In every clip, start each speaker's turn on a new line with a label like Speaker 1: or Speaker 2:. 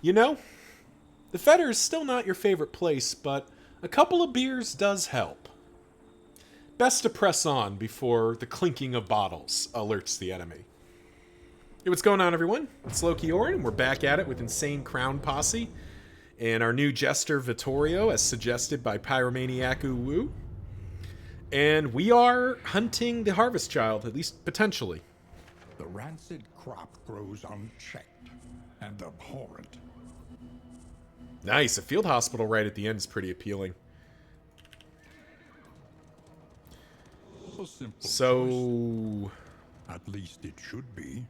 Speaker 1: You know, the Feder is still not your favorite place, but a couple of beers does help. Best to press on before the clinking of bottles alerts the enemy. Hey, what's going on, everyone? It's Loki Orin. We're back at it with Insane Crown Posse and our new jester Vittorio, as suggested by Pyromaniac Wu. And we are hunting the Harvest Child, at least potentially.
Speaker 2: The rancid crop grows unchecked and abhorrent.
Speaker 1: Nice. A field hospital right at the end is pretty appealing.
Speaker 2: A simple
Speaker 1: So,
Speaker 2: choice. At least it should be.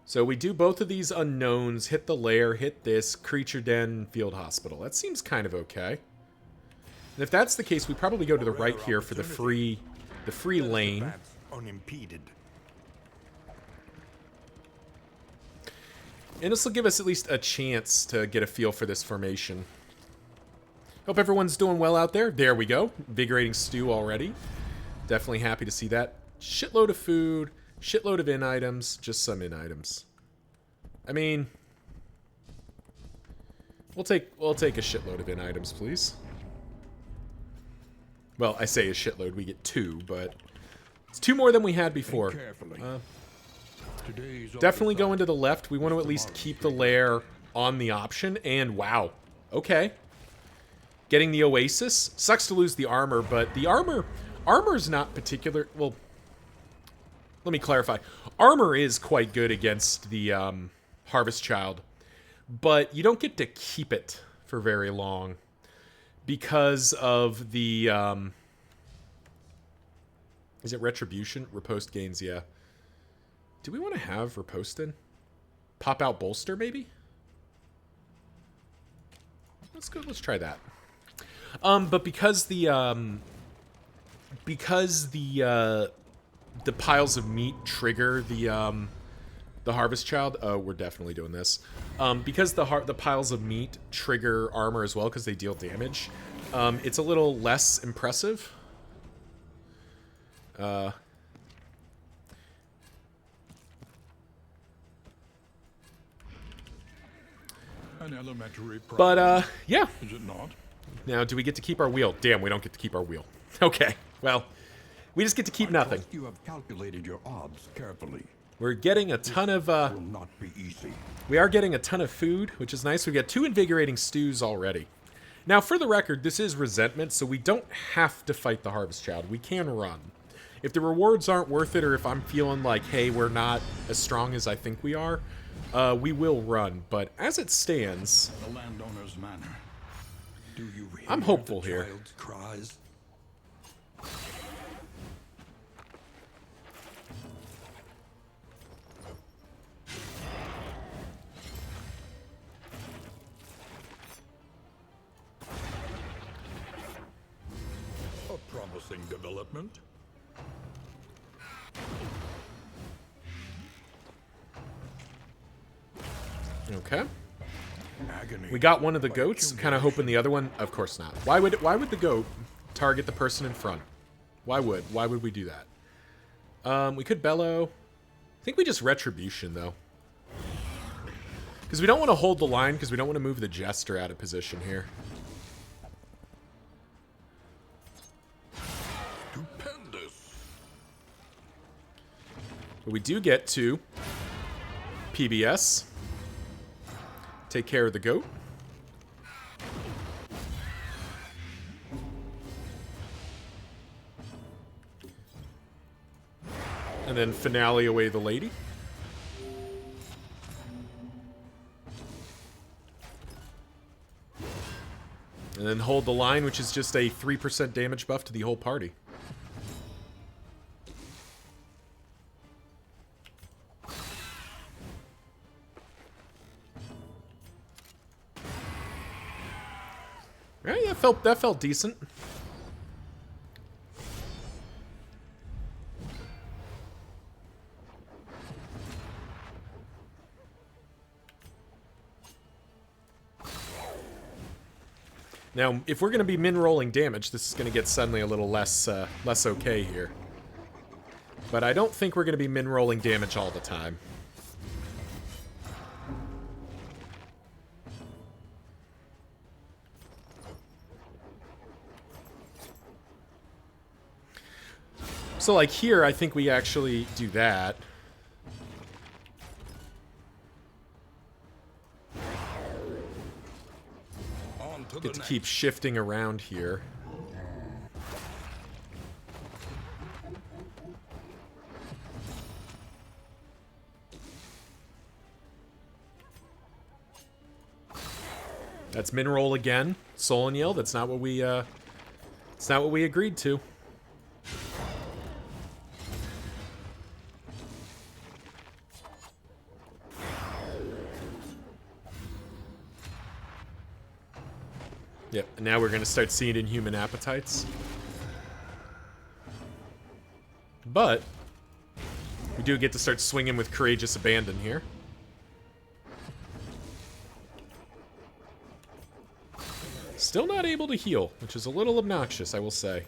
Speaker 1: so we do both of these unknowns, hit the lair, hit this, creature den, field hospital. That seems kind of okay. And if that's the case, we probably go to the right here for the free lane.
Speaker 2: Unimpeded.
Speaker 1: And this will give us at least a chance to get a feel for this formation. Hope everyone's doing well out there. There we go. Invigorating stew already. Definitely happy to see that. Shitload of food, shitload of in items, just some in items. I mean, we'll take a shitload of in items, please. Well, I say a shitload, we get two, but it's two more than we had before. Definitely going to the left. We want to at least keep the lair on the option. And wow, okay. Getting the Oasis. Sucks to lose the armor, but the armor's not particular. Well, let me clarify. Armor is quite good against the Harvest Child, but you don't get to keep it for very long because of the is it Retribution? Riposte gains, yeah. Do we want to have Riposte in? Pop out bolster, maybe? Let's go. Let's try that. But because the piles of meat trigger the Harvest Child. Oh, we're definitely doing this. Because the piles of meat trigger armor as well because they deal damage. It's a little less impressive.
Speaker 2: An elementary problem.
Speaker 1: But, yeah.
Speaker 2: Is it not?
Speaker 1: Now, do we get to keep our wheel? Damn, we don't get to keep our wheel. Okay, well, we just get to keep nothing.
Speaker 2: Trust you have calculated your odds carefully.
Speaker 1: We're getting a ton of,
Speaker 2: Will not be easy.
Speaker 1: we are getting a ton of food, which is nice. We've got 2 invigorating stews already. Now, for the record, this is resentment, so we don't have to fight the Harvest Child. We can run. If the rewards aren't worth it, or if I'm feeling like, hey, we're not as strong as I think we are, we will run. But as it stands,
Speaker 2: The landowner's manor. Do you hear
Speaker 1: I'm hopeful
Speaker 2: the
Speaker 1: here.
Speaker 2: child's cries? A promising development.
Speaker 1: okay.
Speaker 2: Agony.
Speaker 1: We got one of the goats, kind of hoping the other one, of course not. Why would the goat target the person in front? Why would we do that? We could bellow. I think we just Retribution, though. Because we don't want to hold the line, because we don't want to move the Jester out of position here.
Speaker 2: Stupendous.
Speaker 1: But we do get to PBS. Take care of the goat. And then finale away the lady. And then hold the line, which is just a 3% damage buff to the whole party. Right, that felt decent. Now, if we're going to be min-rolling damage, this is going to get suddenly a little less okay here. But I don't think we're going to be min-rolling damage all the time. So, like, here, I think we actually do that.
Speaker 2: On to the
Speaker 1: Get to
Speaker 2: next.
Speaker 1: keep shifting around here. That's Minroll again. Solaniel, that's not what we, it's not what we agreed to. Yep, and now we're going to start seeing inhuman appetites. But we do get to start swinging with Courageous Abandon here. Still not able to heal, which is a little obnoxious, I will say.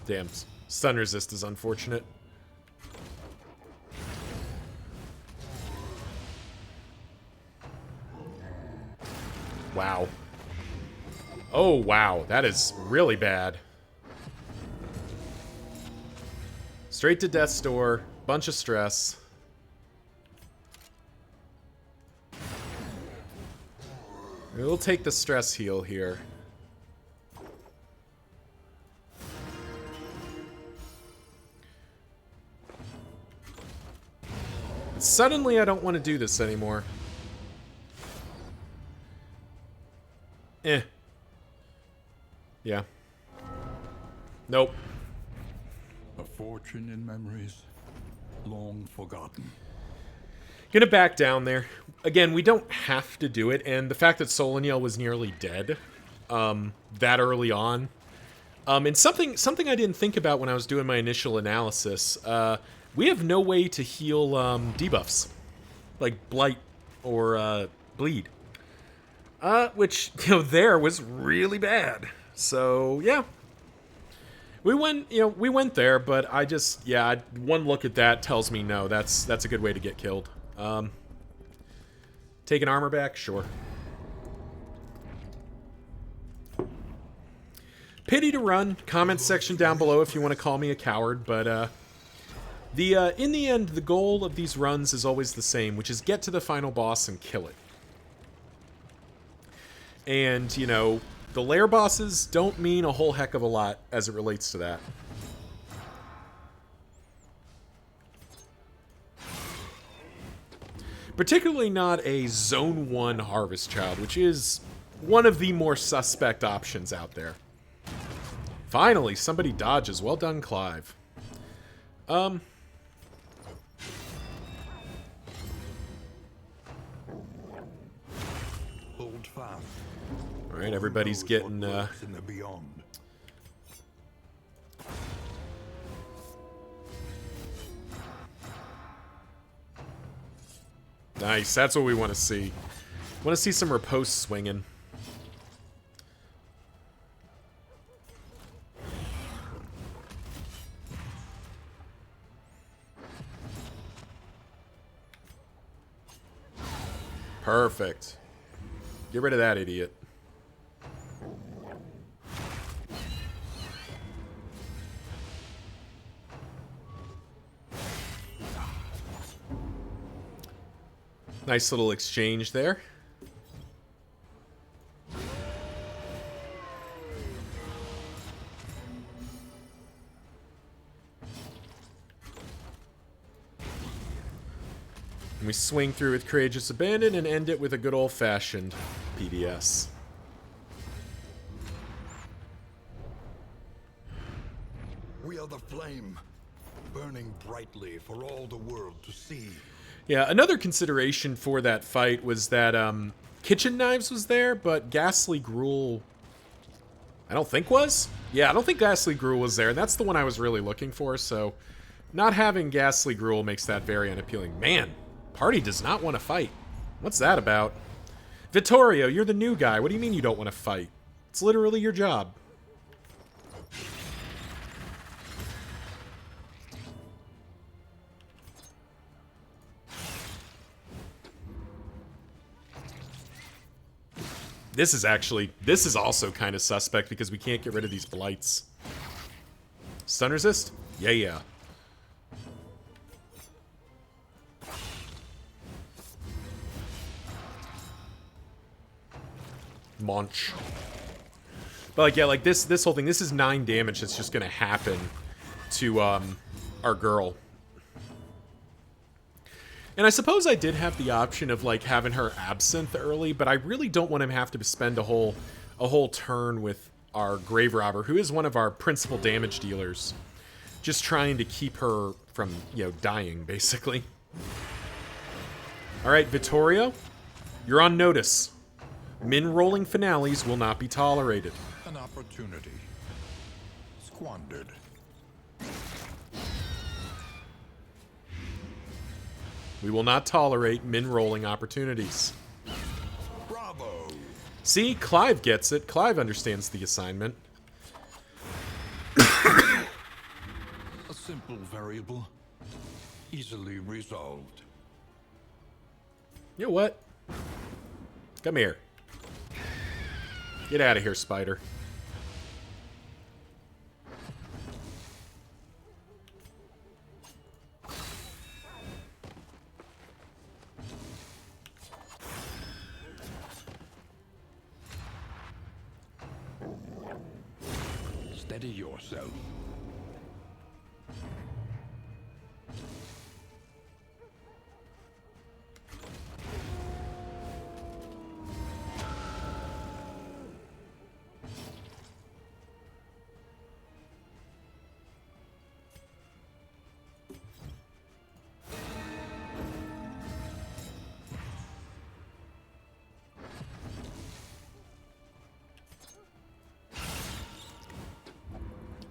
Speaker 1: Damn, stun resist is unfortunate. Wow. Oh, wow. That is really bad. Straight to Death's Door. Bunch of stress. We'll take the stress heal here. Suddenly, I don't want to do this anymore. Eh. Yeah. Nope.
Speaker 2: A fortune in memories long forgotten.
Speaker 1: Gonna back down there. Again, we don't have to do it, and the fact that Solaniel was nearly dead that early on. And something I didn't think about when I was doing my initial analysis, we have no way to heal debuffs. Like Blight or Bleed. Which, you know, there was really bad. So, yeah. We went there, but I just, yeah, one look at that tells me no, that's a good way to get killed. Take an armor back? Sure. Pity to run. Comment section down below if you want to call me a coward, but, in the end, the goal of these runs is always the same, which is get to the final boss and kill it. And, you know, the lair bosses don't mean a whole heck of a lot as it relates to that. Particularly not a Zone 1 Harvest Child, which is one of the more suspect options out there. Finally, somebody dodges. Well done, Clive.
Speaker 2: Hold fast.
Speaker 1: Alright, everybody's getting,
Speaker 2: In the beyond.
Speaker 1: Nice, that's what we want to see. Want to see some riposte swinging. Perfect. Get rid of that idiot. Nice little exchange there. And we swing through with Courageous Abandon and end it with a good old-fashioned PDS.
Speaker 2: We are the flame, burning brightly for all the world to see.
Speaker 1: Yeah, another consideration for that fight was that Kitchen Knives was there, but Ghastly Gruel, I don't think was? Yeah, I don't think Ghastly Gruel was there, and that's the one I was really looking for, so not having Ghastly Gruel makes that very unappealing. Man, party does not want to fight. What's that about? Vittorio, you're the new guy. What do you mean you don't want to fight? It's literally your job. This is also kind of suspect because we can't get rid of these blights. Stun resist? Yeah, yeah. Munch. But like, yeah, like this whole thing, this is 9 damage that's just gonna happen to our girl. And I suppose I did have the option of like having her absinthe early, but I really don't want him to have to spend a whole turn with our grave robber, who is one of our principal damage dealers, just trying to keep her from, you know, dying basically. All right, Vittorio, you're on notice. Min rolling finales will not be tolerated.
Speaker 2: An opportunity. Squandered.
Speaker 1: We will not tolerate min rolling opportunities.
Speaker 2: Bravo!
Speaker 1: See, Clive gets it. Clive understands the assignment.
Speaker 2: A simple variable. Easily resolved.
Speaker 1: You know what? Come here. Get out of here, spider.
Speaker 2: Steady yourself.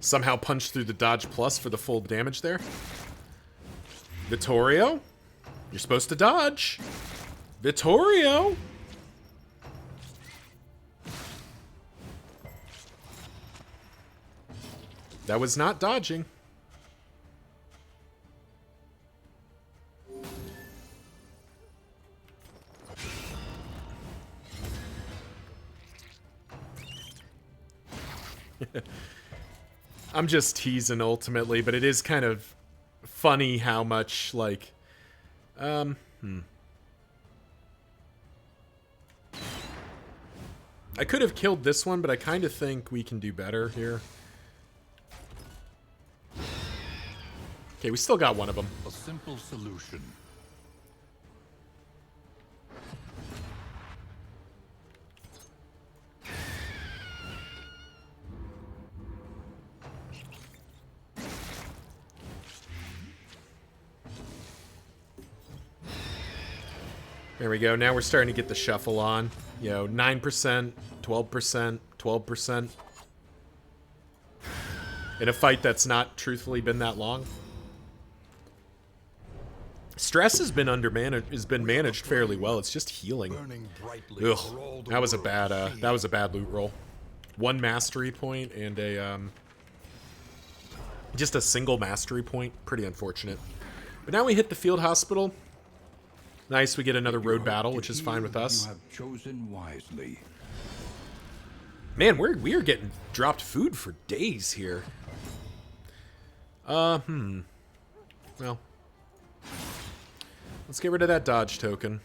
Speaker 1: Somehow punch through the dodge plus for the full damage there. Vittorio, you're supposed to dodge. Vittorio. That was not dodging. I'm just teasing ultimately, but it is kind of funny how much, like, I could have killed this one, but I kind of think we can do better here. Okay, we still got one of them.
Speaker 2: A simple solution.
Speaker 1: There we go. Now we're starting to get the shuffle on. You know, 9%, 12%, 12%. In a fight that's not truthfully been that long. Stress has been managed fairly well. It's just healing. Ugh, that was a bad loot roll. 1 mastery point and a just a single mastery point. Pretty unfortunate. But now we hit the field hospital. Nice, we get another road battle, which is fine with us.
Speaker 2: You have chosen wisely.
Speaker 1: Man, we are getting dropped food for days here. Well, let's get rid of that dodge token.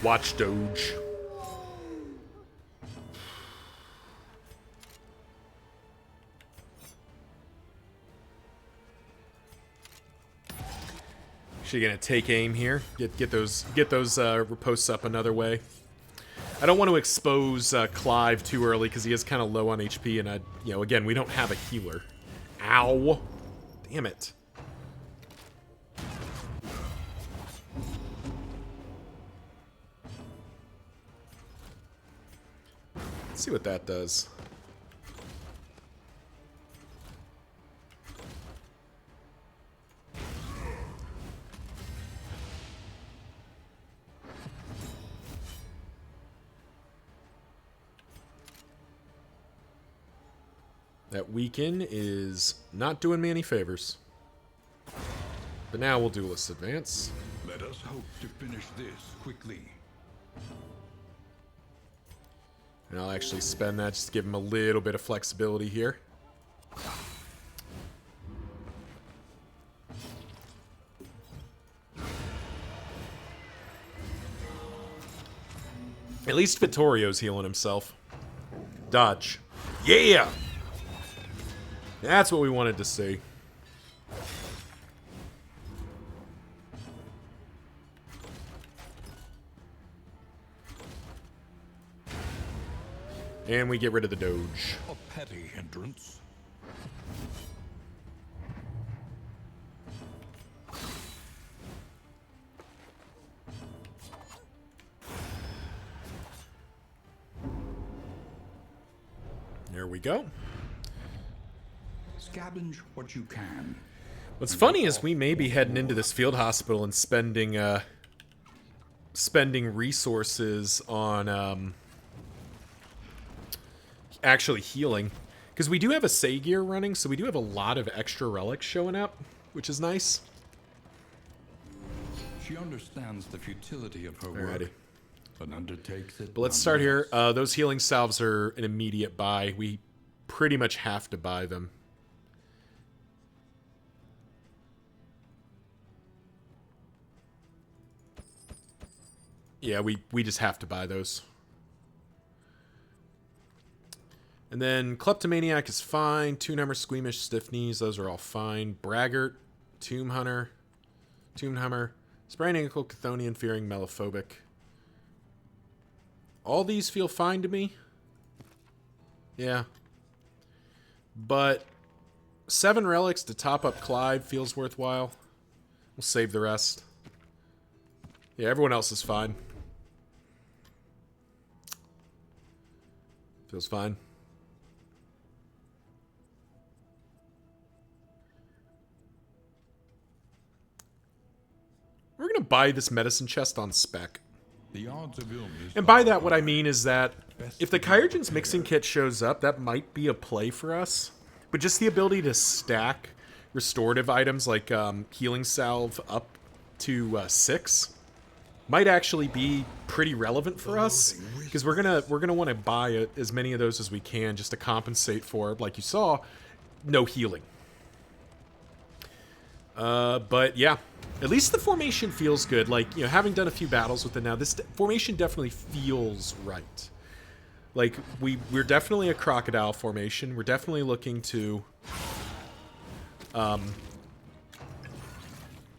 Speaker 1: Watch Doge. Actually gonna take aim here. Get those riposts up another way. I don't want to expose Clive too early because he is kind of low on HP, and again, we don't have a healer. Ow! Damn it. Let's see what that does. That weaken is not doing me any favors. But now we'll duelist advance.
Speaker 2: Let us hope to finish this quickly.
Speaker 1: And I'll actually spend that just to give him a little bit of flexibility here. At least Vittorio's healing himself. Dodge. Yeah! That's what we wanted to see. And we get rid of the Doge.
Speaker 2: A petty hindrance.
Speaker 1: There we go.
Speaker 2: Scavenge what you can.
Speaker 1: What's funny is we may be heading into this field hospital and spending resources on actually healing, because we do have a Sagear running, so we do have a lot of extra relics showing up, which is nice.
Speaker 2: She understands the futility of her
Speaker 1: Alrighty.
Speaker 2: work, but undertakes it.
Speaker 1: But let's start here. Those healing salves are an immediate buy. We pretty much have to buy them. Yeah, we just have to buy those. And then Kleptomaniac is fine. Toonhammer, Squeamish, Stiff Knees, those are all fine. Braggart, Tomb Hunter, Toonhammer, Sprained Ankle, Chthonian, Fearing, Mellophobic. All these feel fine to me. Yeah. But 7 relics to top up Clive feels worthwhile. We'll save the rest. Yeah, everyone else is fine. Feels fine. We're going to buy this medicine chest on spec.
Speaker 2: The odds of illness.
Speaker 1: And by that, what I mean is that if the Kyurgens mixing kit shows up, that might be a play for us. But just the ability to stack restorative items like healing salve up to 6 might actually be pretty relevant for us, because we're gonna want to buy as many of those as we can just to compensate for, like you saw, no healing. But yeah, at least the formation feels good. Like, you know, having done a few battles with it now, this formation definitely feels right. Like, we're definitely a crocodile formation. We're definitely looking to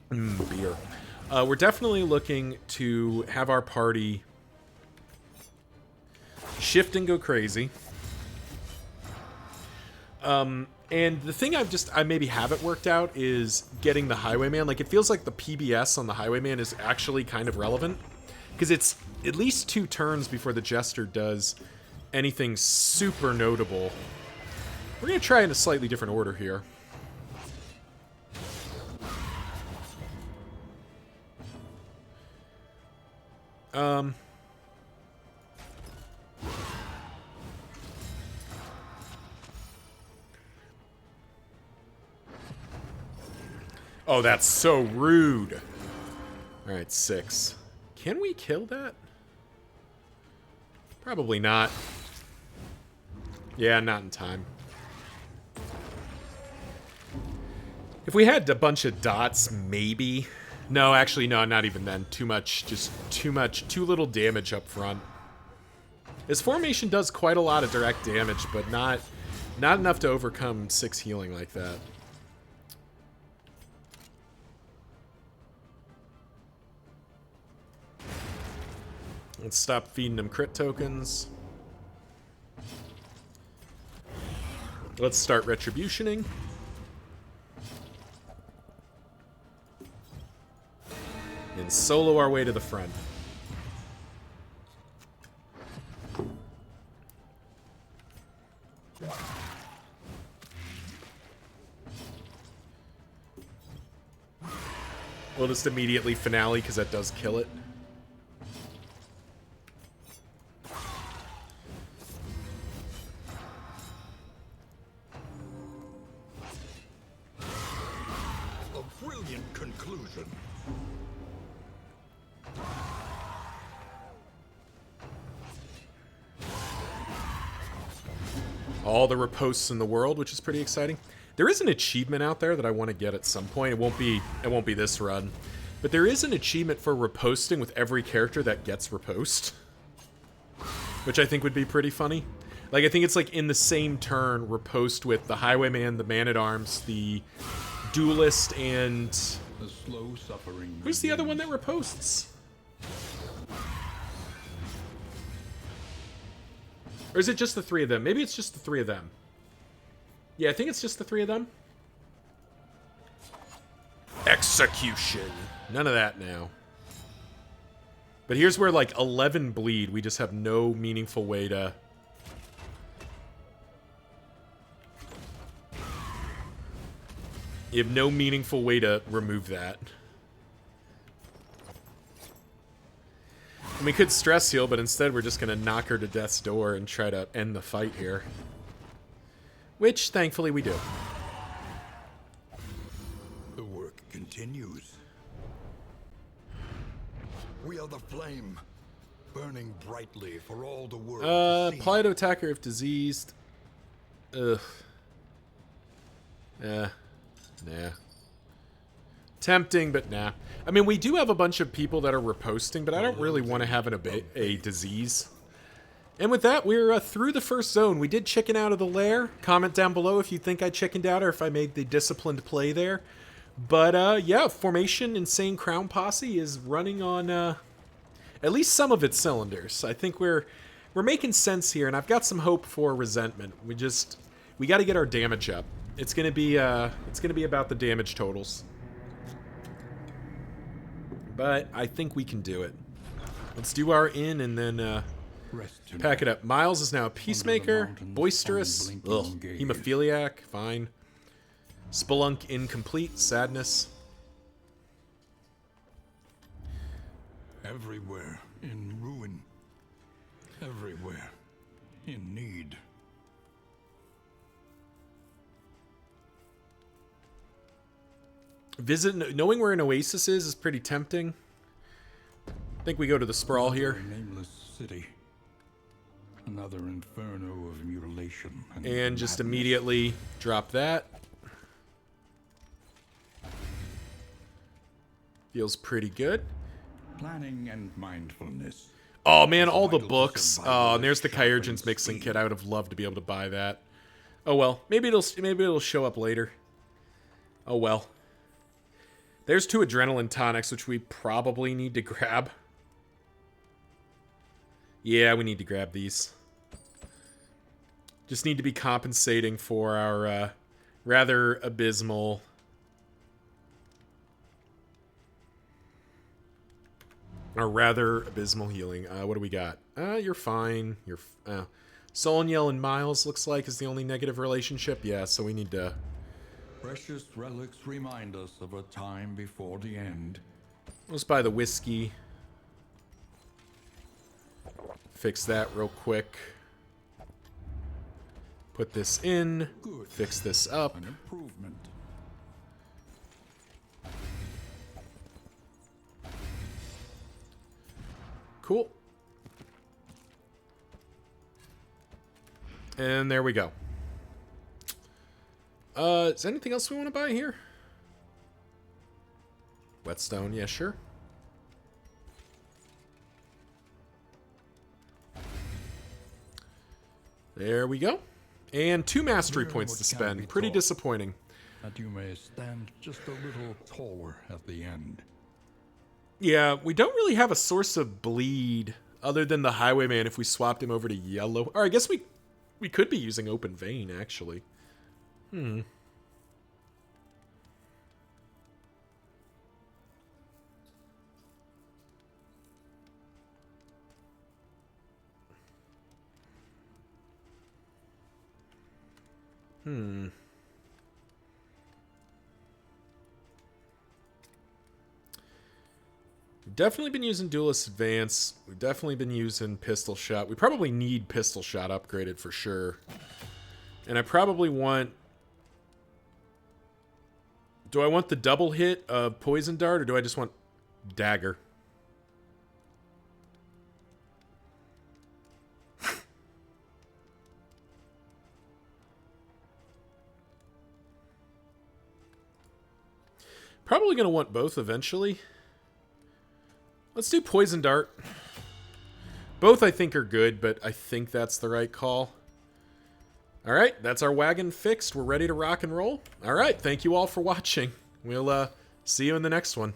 Speaker 1: beer. We're definitely looking to have our party shift and go crazy. And the thing I maybe haven't worked out is getting the Highwayman. Like, it feels like the PBS on the Highwayman is actually kind of relevant, because it's at least 2 turns before the Jester does anything super notable. We're going to try in a slightly different order here. Oh, that's so rude. Alright, 6. Can we kill that? Probably not. Yeah, not in time. If we had a bunch of dots, maybe. No, actually, no, not even then. Too much, just too much, too little damage up front. This formation does quite a lot of direct damage, but not enough to overcome 6 healing like that. Let's stop feeding them crit tokens. Let's start retributioning. And solo our way to the front. We'll just immediately finale, because that does kill it.
Speaker 2: brilliant conclusion.
Speaker 1: All the riposts in the world, which is pretty exciting. There is an achievement out there that I want to get at some point. It won't be this run. But there is an achievement for riposting with every character that gets ripost. Which I think would be pretty funny. Like, I think it's like in the same turn, ripost with the Highwayman, the Man-at-Arms, the Duelist, and...
Speaker 2: The slow suffering.
Speaker 1: Who's the other one that riposts? Or is it just the three of them? Maybe it's just the three of them. Yeah, I think it's just the three of them. Execution. None of that now. But here's where, like, 11 bleed. We just have no meaningful way to... You have no meaningful way to remove that. And we could stress heal, but instead we're just going to knock her to death's door and try to end the fight here. Which, thankfully, we do.
Speaker 2: The work continues. We are the flame, burning brightly for all the world to see.
Speaker 1: Apply to attacker if diseased. Ugh. Nah. Tempting, but nah. I mean, we do have a bunch of people that are riposting, but I don't really want to have a disease. And with that, we're through the first zone. We did chicken out of the lair. Comment down below if you think I chickened out or if I made the disciplined play there. But, yeah, Formation Insane Crown Posse is running on at least some of its cylinders. I think we're making sense here, and I've got some hope for Resentment. We got to get our damage up. It's gonna be about the damage totals. But I think we can do it. Let's do our in and then pack it up. Miles is now a peacemaker, boisterous, hemophiliac, fine. Spelunk incomplete, sadness.
Speaker 2: Everywhere in ruin. Everywhere in need.
Speaker 1: Knowing where an oasis is pretty tempting. I think we go to the sprawl here.
Speaker 2: A nameless city. Another inferno of mutilation.
Speaker 1: And just immediately drop that. Feels pretty good.
Speaker 2: Planning and mindfulness.
Speaker 1: Oh man, all the books. Oh, and there's the Kyurgens mixing kit. I would have loved to be able to buy that. Oh well, maybe it'll show up later. Oh well. There's 2 adrenaline tonics, which we probably need to grab. Yeah, we need to grab these. Just need to be compensating for our rather abysmal... healing. What do we got? You're fine. Solniel and Miles looks like is the only negative relationship. Yeah, so we need to...
Speaker 2: Precious relics remind us of a time before the end.
Speaker 1: Let's buy the whiskey. Fix that real quick. Put this in.
Speaker 2: Good.
Speaker 1: Fix this up.
Speaker 2: An improvement.
Speaker 1: Cool. And there we go. Is there anything else we want to buy here? Whetstone, yeah, sure. There we go. And 2 mastery points to spend. Pretty disappointing.
Speaker 2: That you may stand just a little taller at the end.
Speaker 1: Yeah, we don't really have a source of bleed other than the Highwayman if we swapped him over to yellow. Or I guess we could be using Open Vein, actually. We've definitely been using Duelist Advance. We've definitely been using Pistol Shot. We probably need Pistol Shot upgraded for sure. And I probably want Do I want the double hit of Poison Dart, or do I just want Dagger? Probably going to want both eventually. Let's do Poison Dart. Both I think are good, but I think that's the right call. Alright, that's our wagon fixed. We're ready to rock and roll. Alright, thank you all for watching. We'll see you in the next one.